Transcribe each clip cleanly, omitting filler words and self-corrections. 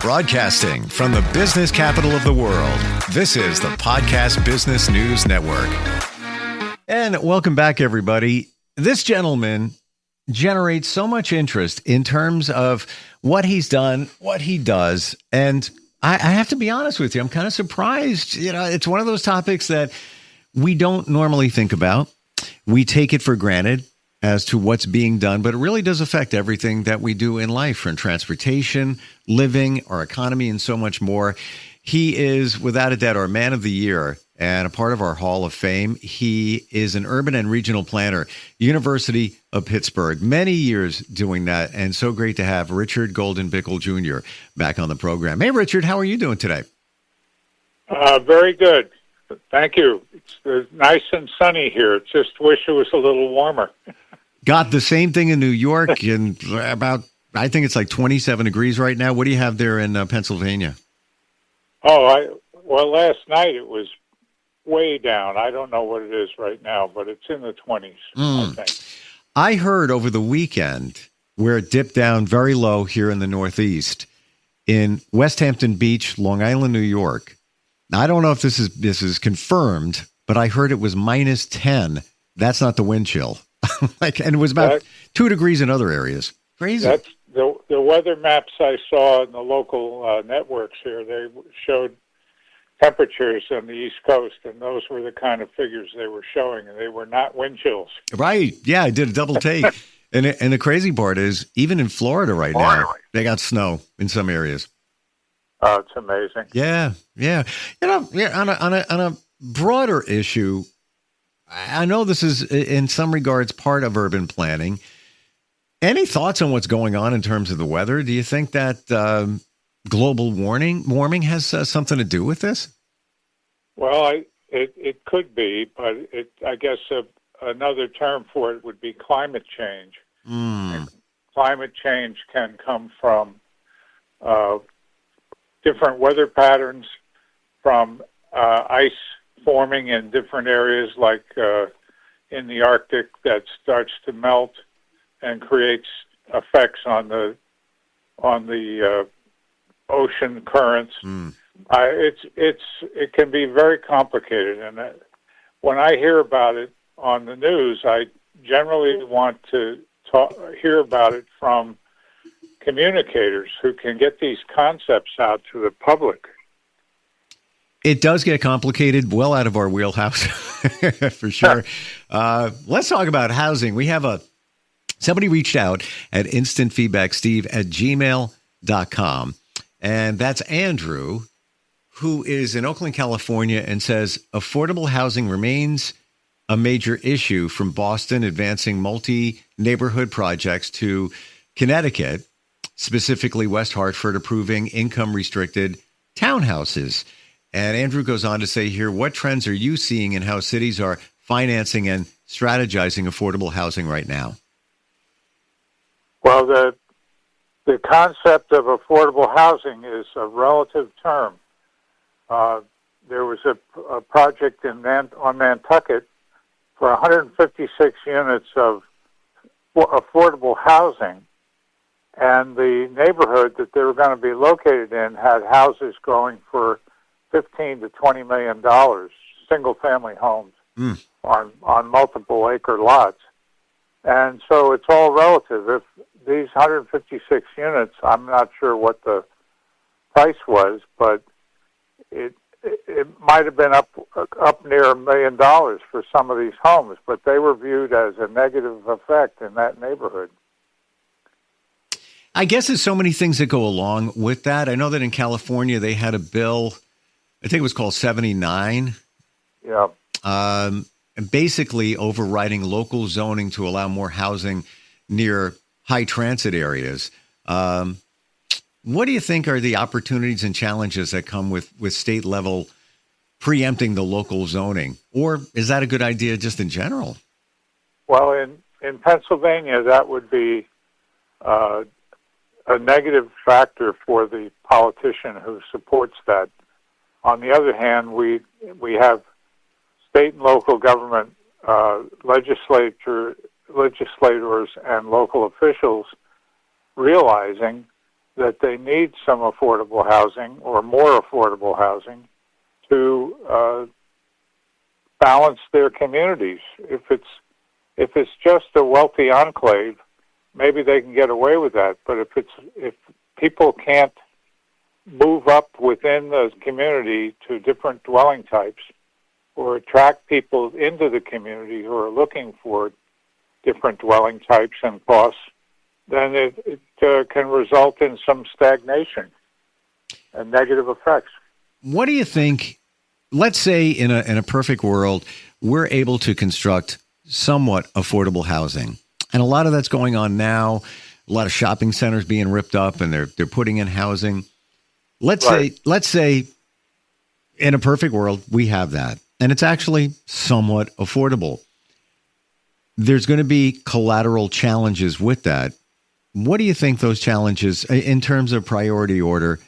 Broadcasting from the business capital of the world, this is the Podcast Business News Network. And welcome back, everybody. This gentleman generates so much interest in terms of what he's done, what he does. And I have to be honest with you, I'm kind of surprised. You know, it's one of those topics that we don't normally think about. We take it for granted as to what's being done, but it really does affect everything that we do in life, from transportation, living, our economy, and so much more. He is, without a doubt, our man of the year and a part of our Hall of Fame. He is an urban and regional planner, University of Pittsburgh, many years doing that, and so great to have Richard Golden Bickel Jr. back on the program. Hey, Richard, how are you doing today? Very good. Thank you. It's nice and sunny here. Just wish it was a little warmer. Got the same thing in New York, and about, I think it's like 27 degrees right now. What do you have there in Pennsylvania? Well, last night it was way down. I don't know what it is right now, but it's in the 20s, I think. I heard over the weekend where it dipped down very low here in the Northeast in West Hampton Beach, Long Island, New York. Now, I don't know if this is confirmed, but I heard it was minus 10. That's not the wind chill. And it was about 2 degrees in other areas. Crazy. That's the weather maps I saw in the local networks here. They showed temperatures on the East Coast, and those were the kind of figures they were showing, and they were not wind chills. Right. Yeah, I did a double take. and the crazy part is, even in Florida right now, they got snow in some areas. Oh, it's amazing. Yeah. You know, on a broader issue, I know this is, in some regards, part of urban planning. Any thoughts on what's going on in terms of the weather? Do you think that global warming has something to do with this? Well, it could be, but I guess another term for it would be climate change. And climate change can come from different weather patterns, from ice forming in different areas, like in the Arctic, that starts to melt and creates effects on the ocean currents. It can be very complicated, and when I hear about it on the news, I generally want to hear about it from communicators who can get these concepts out to the public. It does get complicated, well out of our wheelhouse, for sure. Let's talk about housing. We have somebody reached out at instantfeedbacksteve@gmail.com, and that's Andrew, who is in Oakland, California, and says, affordable housing remains a major issue, from Boston advancing multi-neighborhood projects to Connecticut, specifically West Hartford, approving income-restricted townhouses. And Andrew goes on to say here, what trends are you seeing in how cities are financing and strategizing affordable housing right now? Well, the concept of affordable housing is a relative term. There was a project on Nantucket for 156 units of affordable housing, and the neighborhood that they were going to be located in had houses going for $15 to $20 million, single-family homes on multiple acre lots. And so it's all relative. If these 156 units, I'm not sure what the price was, but it might have been up near $1 million for some of these homes, but they were viewed as a negative effect in that neighborhood. I guess there's so many things that go along with that. I know that in California they had a bill, I think it was called 79. Yeah. And basically overriding local zoning to allow more housing near high transit areas. What do you think are the opportunities and challenges that come with state level preempting the local zoning? Or is that a good idea just in general? Well, in Pennsylvania, that would be a negative factor for the politician who supports that. On the other hand, we have state and local government legislators and local officials realizing that they need some affordable housing or more affordable housing to balance their communities. If it's just a wealthy enclave, maybe they can get away with that. But if people can't move up within the community to different dwelling types or attract people into the community who are looking for different dwelling types and costs, then it can result in some stagnation and negative effects. What do you think? Let's say in a perfect world, we're able to construct somewhat affordable housing. And a lot of that's going on now. A lot of shopping centers being ripped up and they're putting in housing. Let's say in a perfect world, we have that. And it's actually somewhat affordable. There's going to be collateral challenges with that. What do you think those challenges in terms of priority order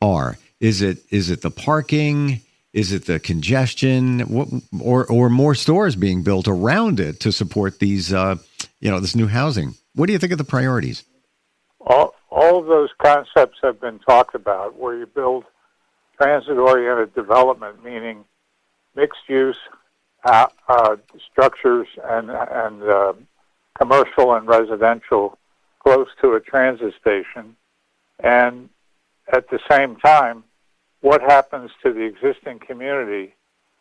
are? Is it the parking? Is it the congestion? Or more stores being built around it to support these, this new housing? What do you think of the priorities? All of those concepts have been talked about, where you build transit-oriented development, meaning mixed-use structures and commercial and residential close to a transit station. And at the same time, what happens to the existing community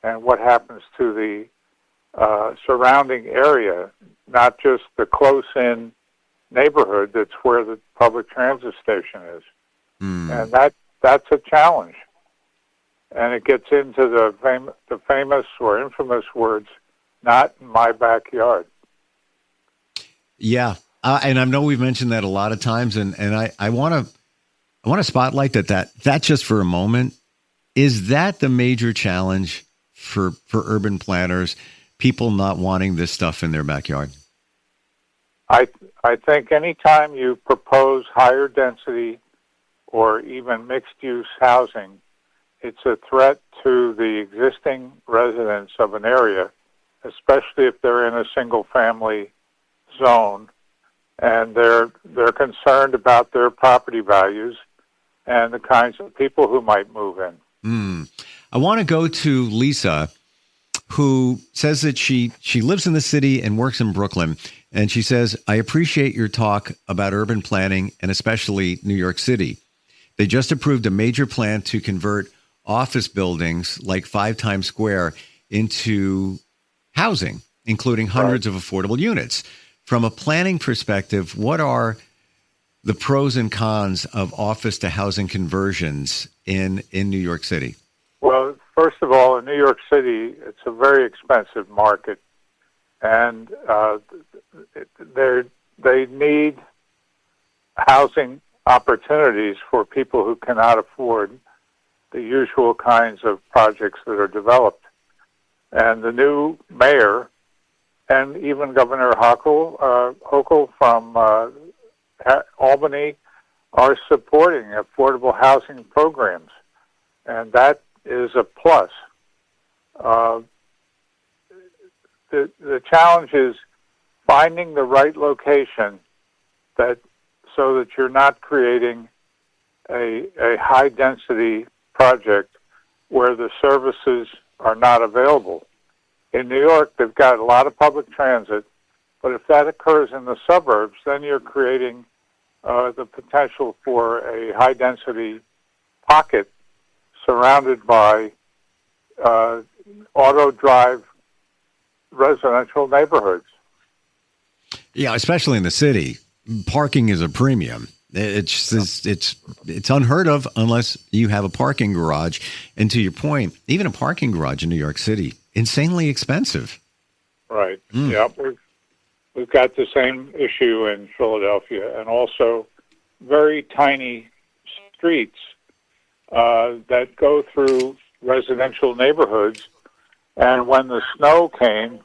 and what happens to the surrounding area, not just the close-in neighborhood that's where the public transit station is. And that's a challenge. And it gets into the famous or infamous words, "not in my backyard." Yeah. And I know we've mentioned that a lot of times, and I want to spotlight that just for a moment. Is that the major challenge for urban planners, people not wanting this stuff in their backyard? I think anytime you propose higher density or even mixed-use housing, it's a threat to the existing residents of an area, especially if they're in a single-family zone, and they're concerned about their property values and the kinds of people who might move in. I want to go to Lisa, who says that she lives in the city and works in Brooklyn. And she says, "I appreciate your talk about urban planning and especially New York City. They just approved a major plan to convert office buildings like 5 Times Square into housing, including hundreds of affordable units. From a planning perspective, what are the pros and cons of office to housing conversions in New York City?" Well, first of all, in New York City, it's a very expensive market, and they need housing opportunities for people who cannot afford the usual kinds of projects that are developed. And the new mayor and even Governor Hochul from Albany are supporting affordable housing programs, and that is a plus. The challenge is finding the right location so that you're not creating a high density project where the services are not available. In New York, they've got a lot of public transit, but if that occurs in the suburbs, then you're creating the potential for a high density pocket surrounded by auto drive residential neighborhoods. Yeah, especially in the city, parking is a premium. It's unheard of unless you have a parking garage. And to your point, even a parking garage in New York City, insanely expensive. Right. Yeah, we've got the same issue in Philadelphia, and also very tiny streets that go through residential neighborhoods. And when the snow came,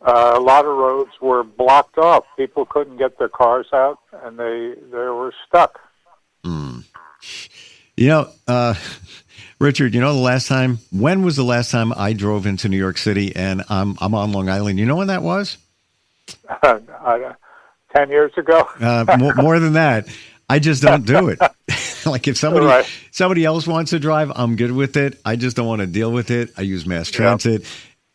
a lot of roads were blocked off. People couldn't get their cars out, and they were stuck. Richard, when was the last time I drove into New York City? And I'm on Long Island. You know when that was? 10 years ago? More than that. I just don't do it. Like if somebody else wants to drive, I'm good with it. I just don't want to deal with it. I use mass transit.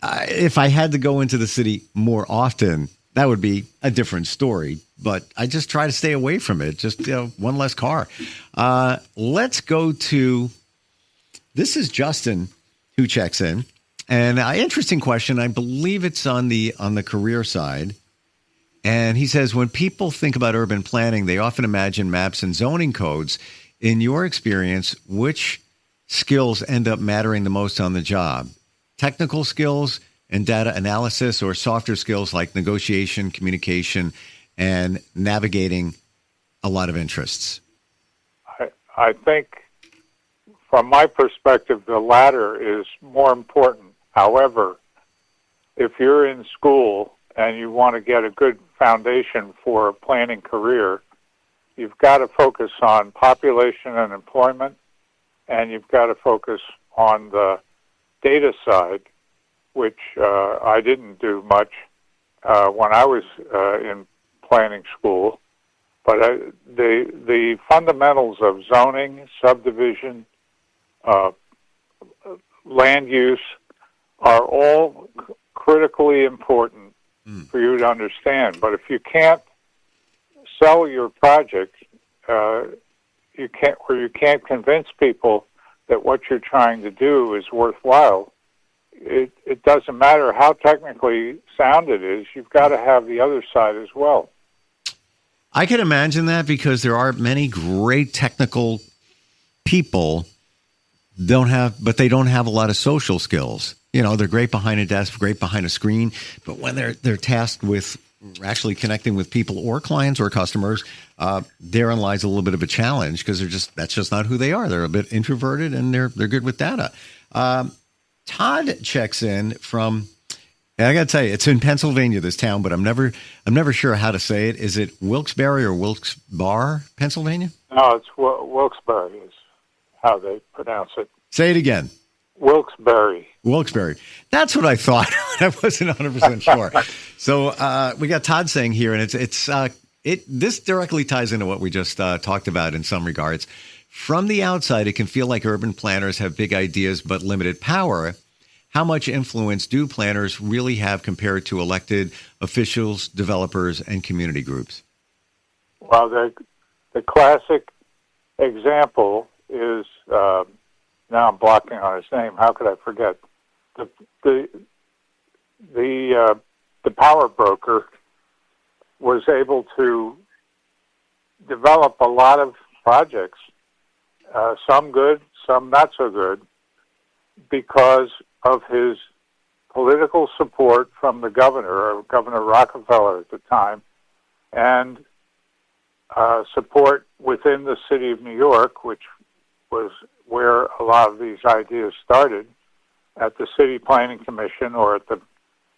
If I had to go into the city more often, that would be a different story. But I just try to stay away from it. Just one less car. Let's go to. This is Justin who checks in, and interesting question. I believe it's on the career side. And he says, when people think about urban planning, they often imagine maps and zoning codes. In your experience, which skills end up mattering the most on the job? Technical skills and data analysis, or softer skills like negotiation, communication, and navigating a lot of interests? I think, from my perspective, the latter is more important. However, if you're in school and you want to get a good foundation for a planning career, you've got to focus on population and employment, and you've got to focus on the data side, which I didn't do much when I was in planning school. But the fundamentals of zoning, subdivision, land use are all critically important for you to understand. But if you can't sell your project, you can't convince people that what you're trying to do is worthwhile, it doesn't matter how technically sound it is. You've got to have the other side as well. I can imagine that, because there are many great technical people but they don't have a lot of social skills. They're great behind a desk, great behind a screen, but when they're tasked with actually connecting with people or clients or customers, therein lies a little bit of a challenge, because that's just not who they are. They're a bit introverted, and they're good with data. Todd checks in from, and I got to tell you, it's in Pennsylvania, this town, but I'm never sure how to say it. Is it Wilkes-Barre or Wilkes-Barre, Pennsylvania? No, it's Wilkes-Barre is how they pronounce it. Say it again. Wilkes-Barre. Wilkes-Barre. That's what I thought. I wasn't 100% sure. So we got Todd saying here, and this directly ties into what we just talked about in some regards. From the outside, it can feel like urban planners have big ideas but limited power. How much influence do planners really have compared to elected officials, developers, and community groups? Well, the classic example is, now I'm blocking on his name. How could I forget? The power broker was able to develop a lot of projects, some good, some not so good, because of his political support from the governor, Governor Rockefeller at the time, and support within the city of New York, which was where a lot of these ideas started, at the City Planning Commission or at the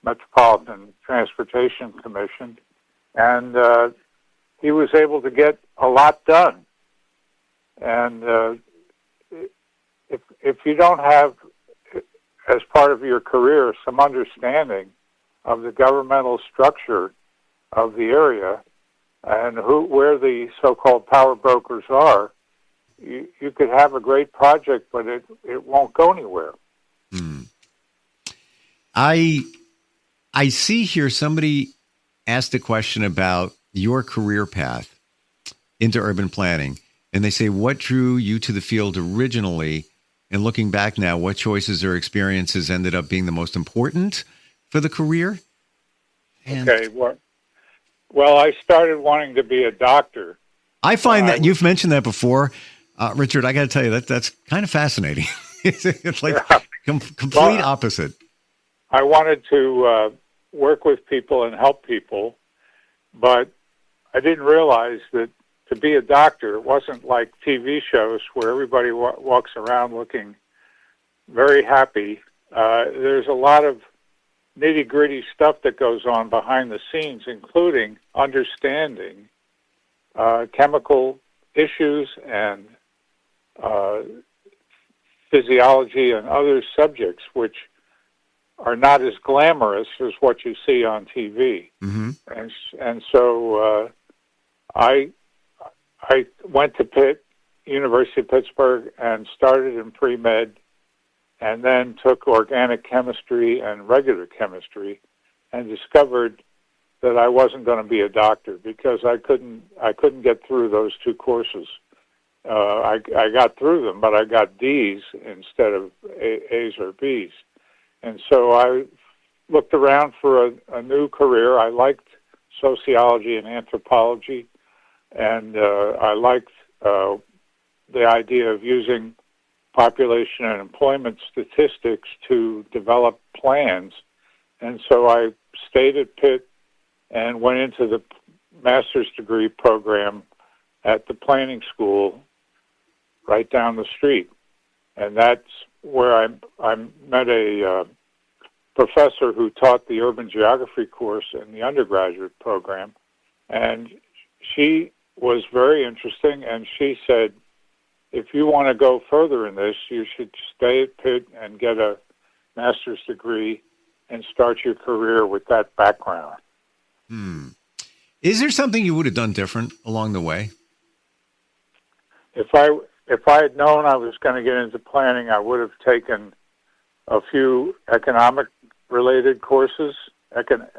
Metropolitan Transportation Commission. And he was able to get a lot done. And if you don't have, as part of your career, some understanding of the governmental structure of the area and where the so-called power brokers are, you could have a great project, but it won't go anywhere. I see here somebody asked a question about your career path into urban planning, and they say, what drew you to the field originally? And looking back now, what choices or experiences ended up being the most important for the career? Okay, well, I started wanting to be a doctor. I find that you've mentioned that before. Richard, I got to tell you, that's kind of fascinating. It's like complete opposite. I wanted to work with people and help people, but I didn't realize that to be a doctor, it wasn't like TV shows where everybody walks around looking very happy. There's a lot of nitty-gritty stuff that goes on behind the scenes, including understanding chemical issues and physiology and other subjects, which are not as glamorous as what you see on TV. Mm-hmm. And so I went to Pitt University of Pittsburgh and started in pre-med, and then took organic chemistry and regular chemistry, and discovered that I wasn't going to be a doctor because I couldn't get through those two courses. I got through them, but I got D's instead of A's or B's. And so I looked around for a new career. I liked sociology and anthropology, and I liked the idea of using population and employment statistics to develop plans. And so I stayed at Pitt and went into the master's degree program at the planning school right down the street. And that's where I met a professor who taught the urban geography course in the undergraduate program. And she was very interesting, and she said, if you want to go further in this, you should stay at Pitt and get a master's degree and start your career with that background. Is there something you would have done different along the way? If I had known I was going to get into planning, I would have taken a few economic-related courses,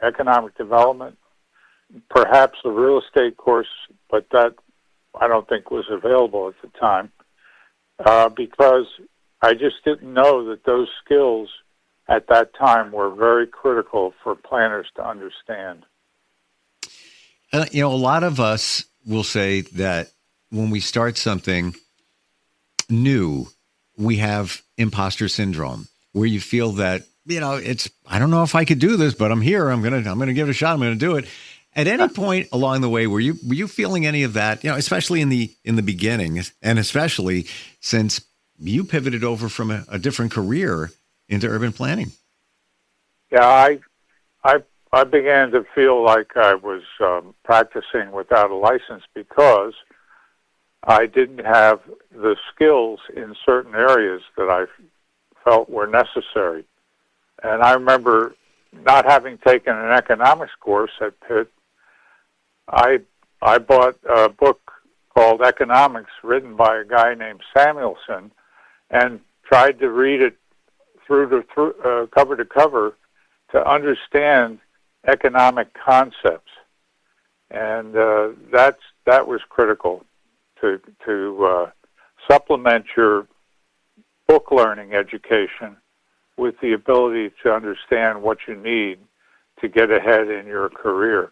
economic development, perhaps a real estate course, but that I don't think was available at the time, because I just didn't know that those skills at that time were very critical for planners to understand. A lot of us will say that when we start something new, we have imposter syndrome, where you feel that, I don't know if I could do this, but I'm here. I'm going to give it a shot. I'm going to do it. At any point along the way, were you feeling any of that, especially in the beginning, and especially since you pivoted over from a different career into urban planning? Yeah, I began to feel like I was practicing without a license because I didn't have the skills in certain areas that I felt were necessary. And I remember not having taken an economics course at Pitt. I bought a book called Economics, written by a guy named Samuelson, and tried to read it through cover to cover to understand economic concepts, and that was critical to supplement your book learning education with the ability to understand what you need to get ahead in your career.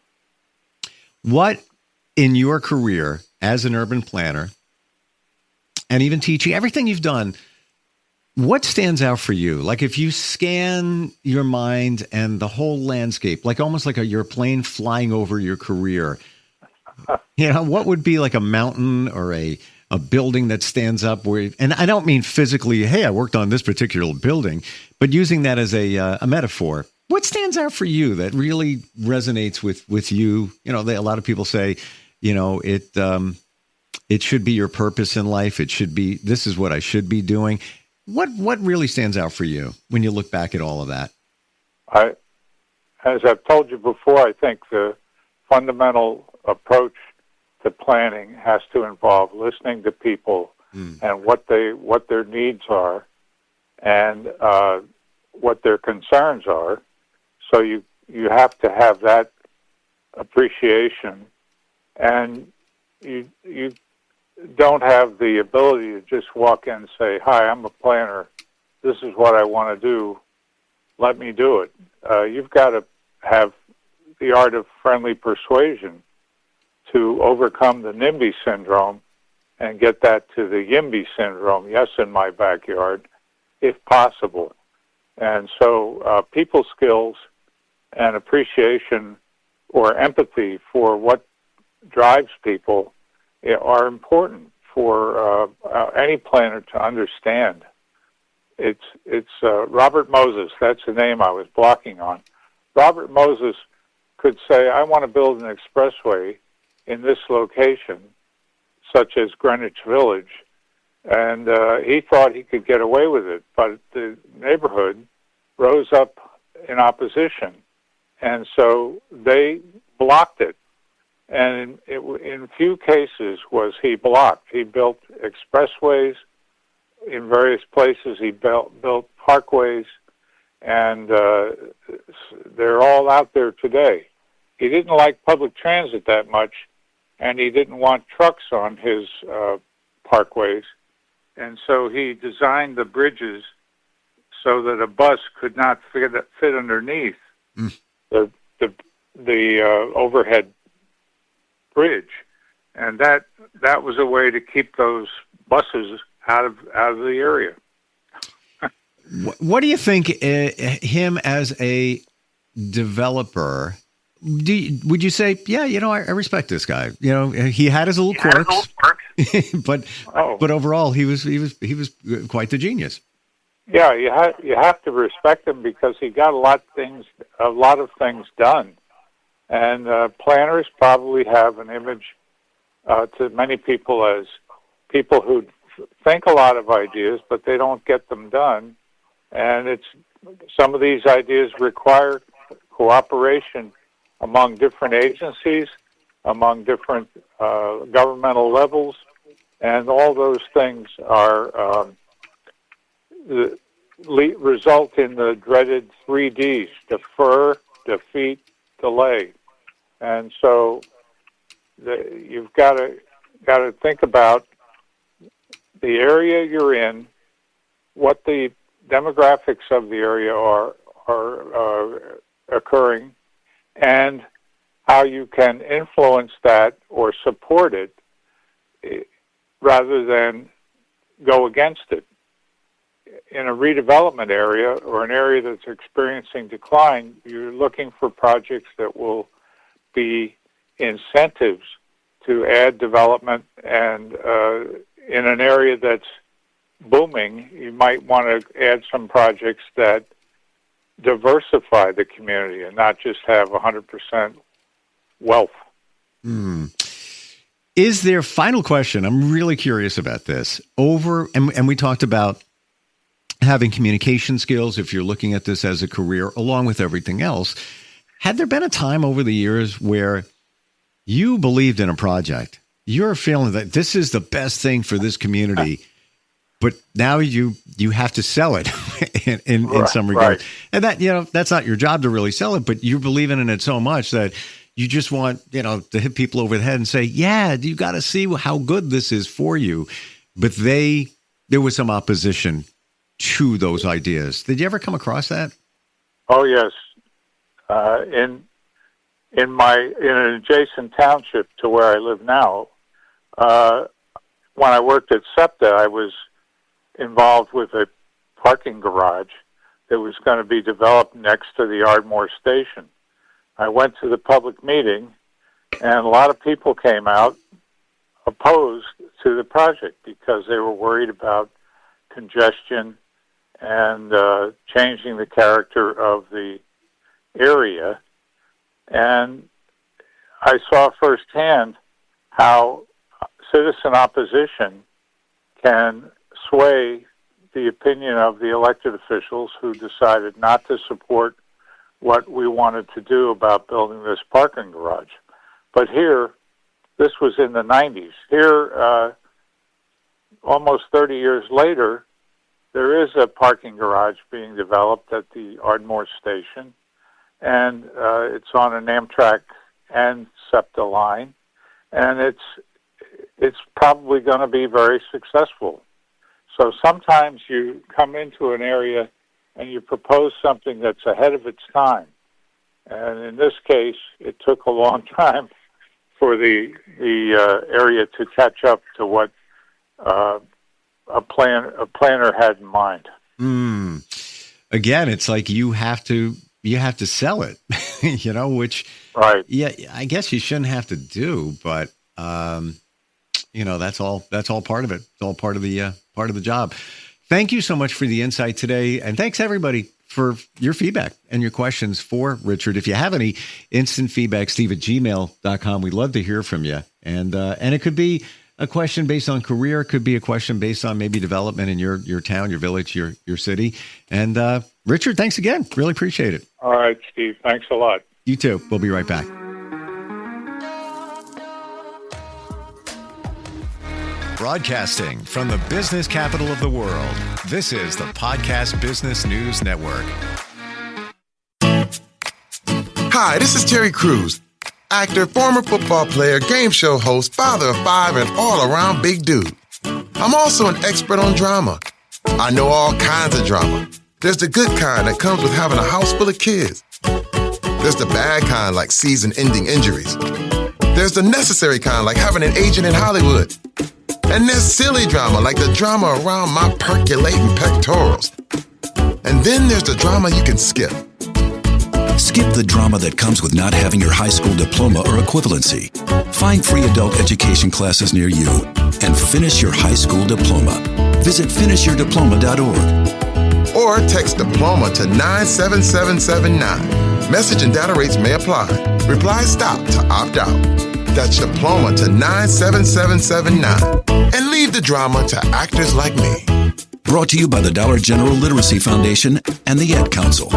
What in your career as an urban planner, and even teaching, everything you've done, what stands out for you? Like if you scan your mind and the whole landscape, like almost like your plane flying over your career, what would be like a mountain or a building that stands up where, and I don't mean physically, hey, I worked on this particular building, but using that as a metaphor. What stands out for you that really resonates with you? A lot of people say, it should be your purpose in life. It should be, this is what I should be doing. What really stands out for you when you look back at all of that? As I've told you before, I think the fundamental approach to planning has to involve listening to people and what their needs are and what their concerns are. So you have to have that appreciation, and you don't have the ability to just walk in and say, hi, I'm a planner. This is what I want to do. Let me do it. You've got to have the art of friendly persuasion to overcome the NIMBY syndrome and get that to the YIMBY syndrome, yes, in my backyard, if possible. And so people skills and appreciation or empathy for what drives people are important for any planner to understand. It's Robert Moses. That's the name I was blocking on. Robert Moses could say, I want to build an expressway in this location, such as Greenwich Village, and he thought he could get away with it, but the neighborhood rose up in opposition, and so they blocked it. And in few cases was he blocked. He built expressways. In various places, he built parkways, and they're all out there today. He didn't like public transit that much, and he didn't want trucks on his parkways, and so he designed the bridges so that a bus could not fit underneath the overhead bridge, and that was a way to keep those buses out of the area. What do you think him as a developer? Would you say, yeah, I respect this guy. He had his little quirks, but overall he was quite the genius. Yeah, you have to respect him because he got a lot of things done, and planners probably have an image to many people as people who think a lot of ideas, but they don't get them done. And some of these ideas require cooperation among different agencies, among different governmental levels, and all those things are result in the dreaded 3 Ds: defer, defeat, delay. And so you've got to think about the area you're in, what the demographics of the area are occurring, and how you can influence that or support it rather than go against it. In a redevelopment area or an area that's experiencing decline, you're looking for projects that will be incentives to add development, and in an area that's booming, you might want to add some projects that diversify the community and not just have 100% wealth. Is there, final question, I'm really curious about this, and we talked about having communication skills if you're looking at this as a career, along with everything else. Had there been a time over the years where you believed in a project, you're feeling that this is the best thing for this community, but now you have to sell it in some regard. Right. And that, that's not your job to really sell it, but you're believing in it so much that you just want, to hit people over the head and say, yeah, you got to see how good this is for you. But there was some opposition to those ideas. Did you ever come across that? Oh, yes. In an adjacent township to where I live now, when I worked at SEPTA, I was involved with a parking garage that was going to be developed next to the Ardmore station. I went to the public meeting, and a lot of people came out opposed to the project because they were worried about congestion and changing the character of the area. And I saw firsthand how citizen opposition can sway the opinion of the elected officials who decided not to support what we wanted to do about building this parking garage. But here, this was in the 90s. Here, almost 30 years later, there is a parking garage being developed at the Ardmore station, and it's on an Amtrak and SEPTA line, and it's probably going to be very successful. So sometimes you come into an area and you propose something that's ahead of its time. And in this case, it took a long time for the area to catch up to what a planner had in mind. Again, it's like you have to sell it, which right. Yeah, I guess you shouldn't have to do, but that's all part of it. It's all part of the job. Thank you so much for the insight today, and thanks everybody for your feedback and your questions for Richard. If you have any instant feedback, steve@gmail.com. We'd love to hear from you, and it could be a question based on career, it could be a question based on maybe development in your town, your village, your city. And Richard, thanks again. Really appreciate it. All right, Steve. Thanks a lot. You too. We'll be right back. Broadcasting from the business capital of the world, this is the Podcast Business News Network. Hi, this is Terry Crews, actor, former football player, game show host, father of 5, and all-around big dude. I'm also an expert on drama. I know all kinds of drama. There's the good kind that comes with having a house full of kids. There's the bad kind like season-ending injuries. There's the necessary kind like having an agent in Hollywood. And there's silly drama like the drama around my percolating pectorals. And then there's the drama you can skip. Skip the drama that comes with not having your high school diploma or equivalency. Find free adult education classes near you and finish your high school diploma. Visit finishyourdiploma.org. Or text diploma to 97779. Message and data rates may apply. Reply stop to opt out. That's diploma to 97779. And leave the drama to actors like me. Brought to you by the Dollar General Literacy Foundation and the Ad Council.